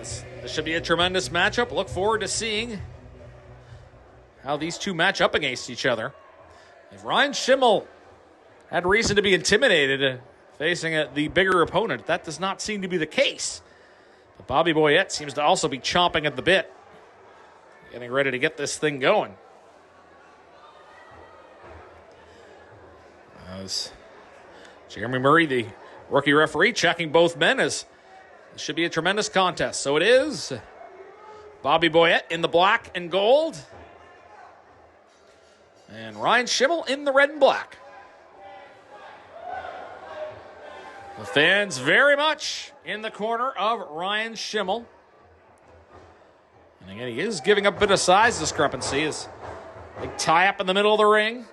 This should be a tremendous matchup. Look forward to seeing how these two match up against each other. If Ryan Schimmel had reason to be intimidated facing the bigger opponent, that does not seem to be the case. But Bobby Boyette seems to also be chomping at the bit, getting ready to get this thing going. As Jeremy Murray, the rookie referee, checking both men, as this should be a tremendous contest. So it is. Bobby Boyette in the black and gold, and Ryan Schimmel in the red and black. The fans very much in the corner of Ryan Schimmel. And again, he is giving up a bit of size discrepancy. His big tie-up in the middle of the ring.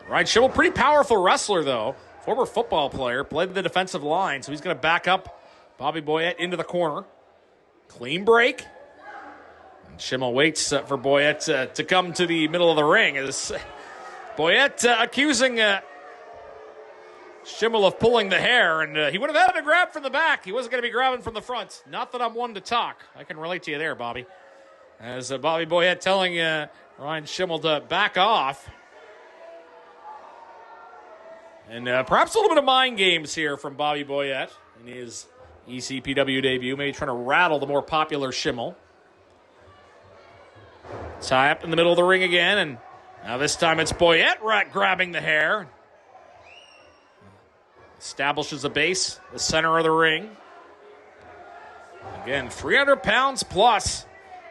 Ryan Schimmel, pretty powerful wrestler, though. Former football player, played the defensive line, so he's going to back up Bobby Boyette into the corner. Clean break. And Schimmel waits for Boyette to come to the middle of the ring. As Boyette accusing Schimmel of pulling the hair, and he would have had to grab from the back. He wasn't going to be grabbing from the front. Not that I'm one to talk. I can relate to you there, Bobby. As Bobby Boyette telling Ryan Schimmel to back off. And perhaps a little bit of mind games here from Bobby Boyette in his ECPW debut. Maybe trying to rattle the more popular Schimmel. Tie up in the middle of the ring again, and now this time it's Boyette grabbing the hair. Establishes a base, the center of the ring. Again, 300 pounds plus.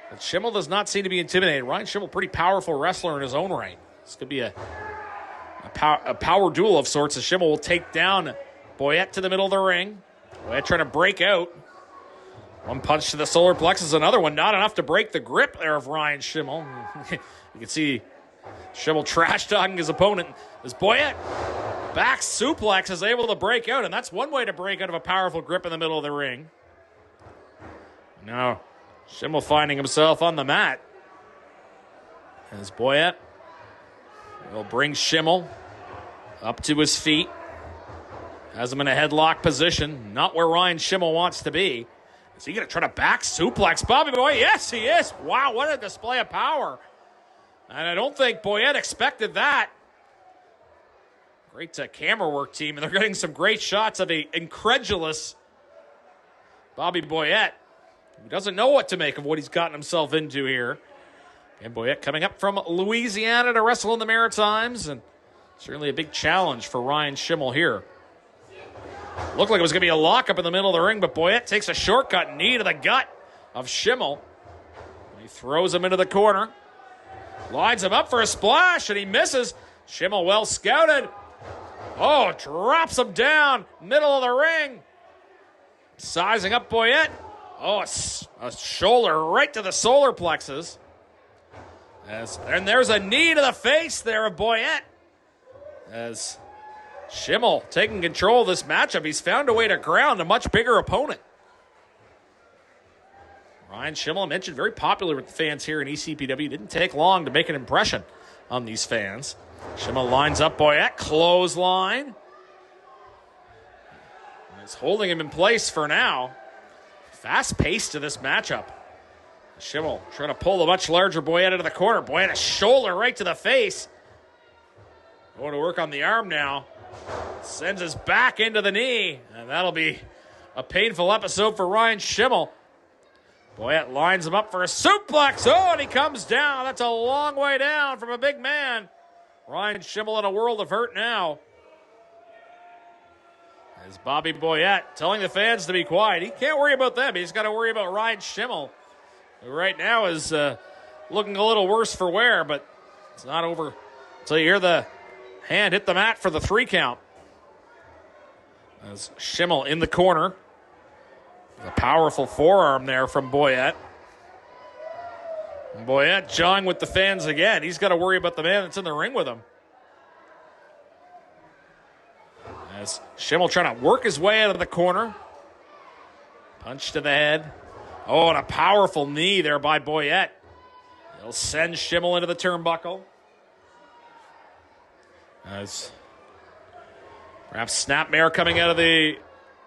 But Schimmel does not seem to be intimidated. Ryan Schimmel, pretty powerful wrestler in his own right. This could be a power duel of sorts, as Schimmel will take down Boyette to the middle of the ring. Boyette trying to break out. One punch to the solar plexus, another one. Not enough to break the grip there of Ryan Schimmel. You can see Schimmel trash-talking his opponent. As Boyette back suplex is able to break out, and that's one way to break out of a powerful grip in the middle of the ring. Now, Schimmel finding himself on the mat. As Boyette will bring Schimmel up to his feet. Has him in a headlock position. Not where Ryan Schimmel wants to be. Is he going to try to back suplex Bobby Boyette? Yes, he is. Wow, what a display of power. And I don't think Boyette expected that. Great camera work team, and they're getting some great shots of the incredulous Bobby Boyette, who doesn't know what to make of what he's gotten himself into here. And Boyette coming up from Louisiana to wrestle in the Maritimes, and certainly a big challenge for Ryan Schimmel here. Looked like it was going to be a lockup in the middle of the ring, but Boyette takes a shortcut, knee to the gut of Schimmel. He throws him into the corner, lines him up for a splash, and he misses. Schimmel well scouted. Oh, drops him down, middle of the ring. Sizing up Boyette. Oh, a shoulder right to the solar plexus. And there's a knee to the face there of Boyette. As Schimmel taking control of this matchup, he's found a way to ground a much bigger opponent. Ryan Schimmel, I mentioned, very popular with the fans here in ECPW. Didn't take long to make an impression on these fans. Schimmel lines up Boyette, clothesline. He's holding him in place for now. Fast pace to this matchup. Schimmel trying to pull the much larger Boyette into the corner. Boyette, a shoulder right to the face. Going to work on the arm now. Sends his back into the knee. And that'll be a painful episode for Ryan Schimmel. Boyette lines him up for a suplex. Oh, and he comes down. That's a long way down from a big man. Ryan Schimmel in a world of hurt now. As Bobby Boyette telling the fans to be quiet. He can't worry about them. He's got to worry about Ryan Schimmel, who right now is looking a little worse for wear, but it's not over until you hear the hand hit the mat for the 3 count. As Schimmel in the corner. A powerful forearm there from Boyette. And Boyette jawing with the fans again. He's got to worry about the man that's in the ring with him. As Schimmel trying to work his way out of the corner. Punch to the head. Oh, and a powerful knee there by Boyette. He'll send Schimmel into the turnbuckle. As perhaps snapmare coming out of the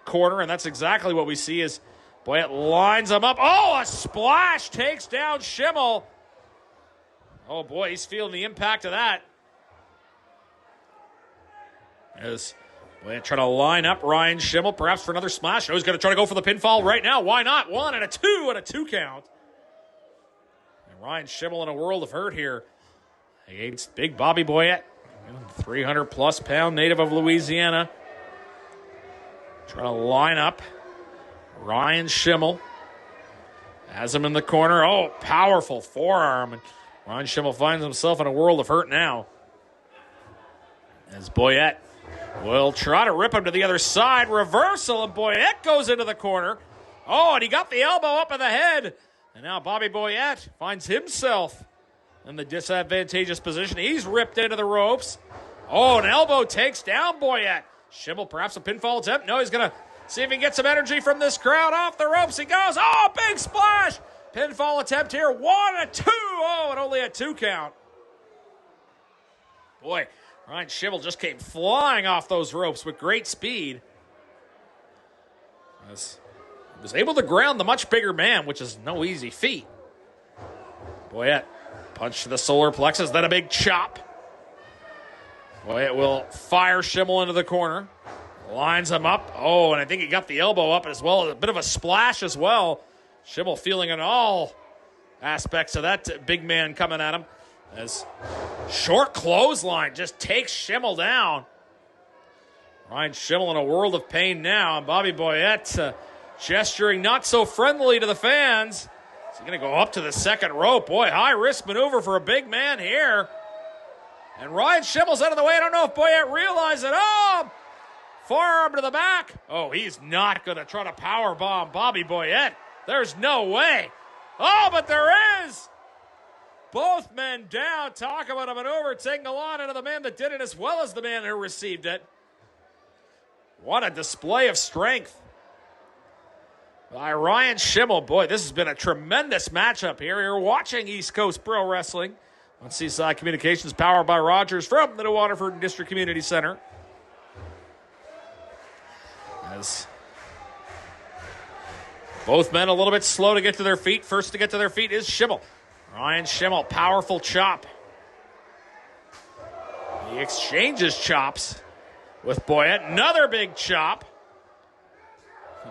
corner, and that's exactly what we see as Boyette lines him up. Oh, a splash takes down Schimmel. Oh, boy, he's feeling the impact of that. As Boyette trying to line up Ryan Schimmel, perhaps for another splash. Oh, he's going to try to go for the pinfall right now. Why not? 1 and a 2 and a 2 count. And Ryan Schimmel in a world of hurt here against big Bobby Boyette, 300-plus pound native of Louisiana. Trying to line up Ryan Schimmel. Has him in the corner. Oh, powerful forearm. And Ryan Schimmel finds himself in a world of hurt now. As Boyette will try to rip him to the other side. Reversal, and Boyette goes into the corner. Oh, and he got the elbow up in the head. And now Bobby Boyette finds himself in the disadvantageous position. He's ripped into the ropes. Oh, an elbow takes down Boyette. Schimmel, perhaps a pinfall attempt. No, he's going to see if he can get some energy from this crowd. Off the ropes he goes. Oh, big splash. Pinfall attempt here. 1 and 2. Oh, and only a 2 count. Boy, Ryan Schimmel just came flying off those ropes with great speed. He was able to ground the much bigger man, which is no easy feat. Boyette punch to the solar plexus, then a big chop. Boyette will fire Schimmel into the corner. Lines him up. Oh, and I think he got the elbow up as well. A bit of a splash as well. Schimmel feeling in all aspects of that big man coming at him. As short clothesline just takes Schimmel down. Ryan Schimmel in a world of pain now. And Bobby Boyette gesturing not so friendly to the fans. He's going to go up to the second rope. Boy, high-risk maneuver for a big man here. And Ryan Schimmel's out of the way. I don't know if Boyette realized it. Oh, forearm to the back. Oh, he's not going to try to powerbomb Bobby Boyette. There's no way. Oh, but there is. Both men down. Talk about a maneuver taking a lot out of the man that did it as well as the man who received it. What a display of strength by Ryan Schimmel. Boy, this has been a tremendous matchup here. You're watching East Coast Pro Wrestling on Seaside Communications, powered by Rogers from the New Waterford District Community Center. As both men a little bit slow to get to their feet. First to get to their feet is Schimmel. Ryan Schimmel, powerful chop. He exchanges chops with Boyette. Another big chop.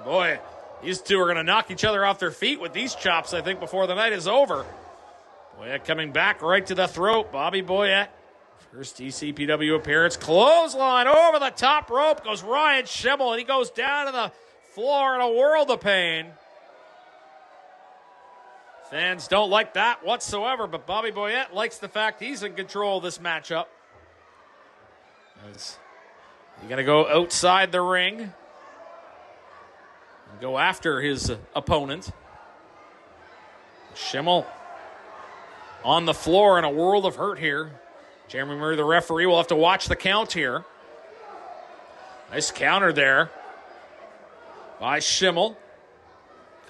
Boy, these two are going to knock each other off their feet with these chops, I think, before the night is over. Boyette coming back right to the throat. Bobby Boyette. First ECPW appearance. Clothesline over the top rope goes Ryan Schimmel, and he goes down to the floor in a world of pain. Fans don't like that whatsoever, but Bobby Boyette likes the fact he's in control of this matchup. He's going to go outside the ring and go after his opponent. Schimmel on the floor in a world of hurt here. Jeremy Murray, the referee, will have to watch the count here. Nice counter there by Schimmel.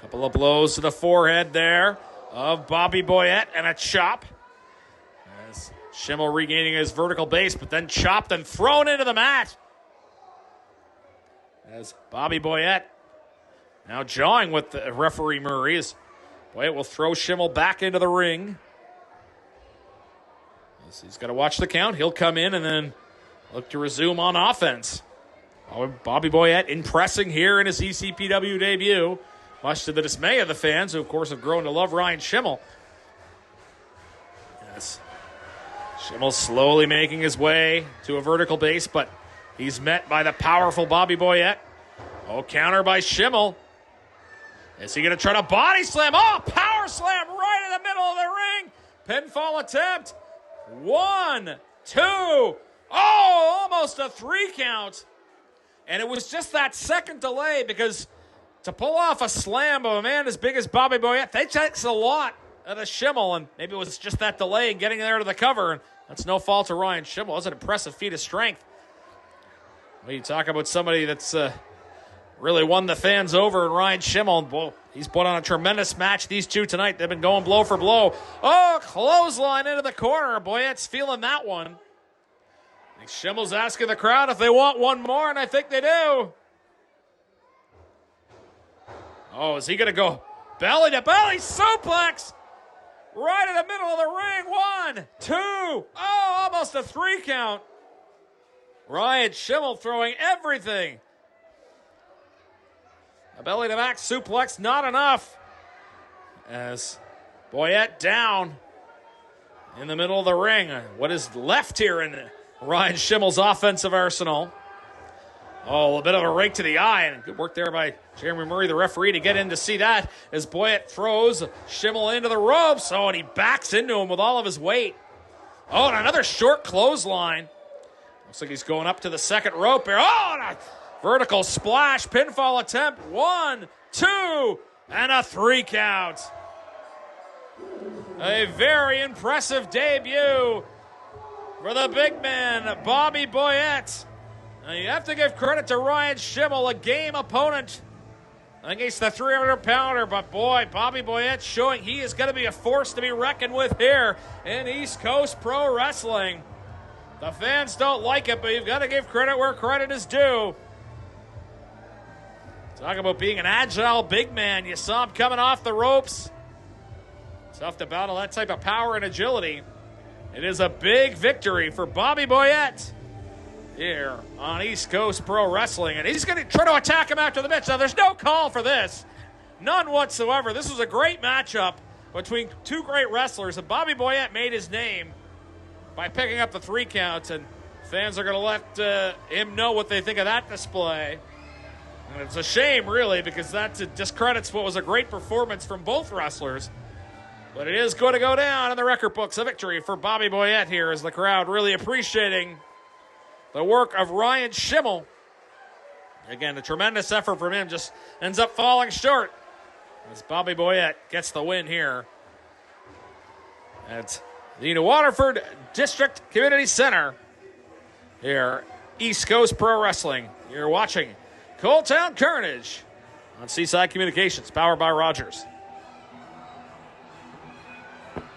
Couple of blows to the forehead there of Bobby Boyette and a chop. As Schimmel regaining his vertical base, but then chopped and thrown into the mat. As Bobby Boyette now jawing with the referee Murray. As Boyette will throw Schimmel back into the ring. As he's got to watch the count. He'll come in and then look to resume on offense. Bobby Boyette impressing here in his ECPW debut, much to the dismay of the fans, who, of course, have grown to love Ryan Schimmel. Yes. Schimmel slowly making his way to a vertical base, but he's met by the powerful Bobby Boyette. Oh, counter by Schimmel. Is he going to try to body slam? Oh, power slam right in the middle of the ring. Pinfall attempt. 1, 2. Oh, almost a 3 count. And it was just that second delay, because to pull off a slam of a man as big as Bobby Boyette, that takes a lot out of Schimmel, and maybe it was just that delay in getting there to the cover, and that's no fault of Ryan Schimmel. It was an impressive feat of strength. Well, you talk about somebody that's really won the fans over, and Ryan Schimmel, well, he's put on a tremendous match, these two tonight. They've been going blow for blow. Oh, clothesline into the corner. Boyette's feeling that one. I think Schimmel's asking the crowd if they want one more, and I think they do. Oh, is he going to go belly to belly suplex? Right in the middle of the ring. 1, 2. Oh, almost a 3 count. Ryan Schimmel throwing everything. A belly to back suplex, not enough. As Boyette down in the middle of the ring. What is left here in Ryan Schimmel's offensive arsenal? Oh, a bit of a rake to the eye, and good work there by Jeremy Murray, the referee, to get in to see that as Boyette throws Schimmel into the ropes. Oh, and he backs into him with all of his weight. Oh, and another short clothesline. Looks like he's going up to the second rope here. Oh, and a vertical splash, pinfall attempt. 1, 2, and a 3 count. A very impressive debut for the big man, Bobby Boyette. Now you have to give credit to Ryan Schimmel, a game opponent against the 300-pounder. But boy, Bobby Boyette showing he is going to be a force to be reckoned with here in East Coast Pro Wrestling. The fans don't like it, but you've got to give credit where credit is due. Talk about being an agile big man. You saw him coming off the ropes. Tough to battle that type of power and agility. It is a big victory for Bobby Boyette here on East Coast Pro Wrestling. And he's going to try to attack him after the match. Now, there's no call for this. None whatsoever. This was a great matchup between two great wrestlers. And Bobby Boyette made his name by picking up the 3 counts. And fans are going to let him know what they think of that display. And it's a shame, really, because that discredits what was a great performance from both wrestlers. But it is going to go down in the record books. A victory for Bobby Boyette here as the crowd really appreciating the work of Ryan Schimmel. Again, a tremendous effort from him just ends up falling short as Bobby Boyette gets the win here at the Waterford District Community Center here, East Coast Pro Wrestling. You're watching Coal Town Carnage on Seaside Communications, powered by Rogers.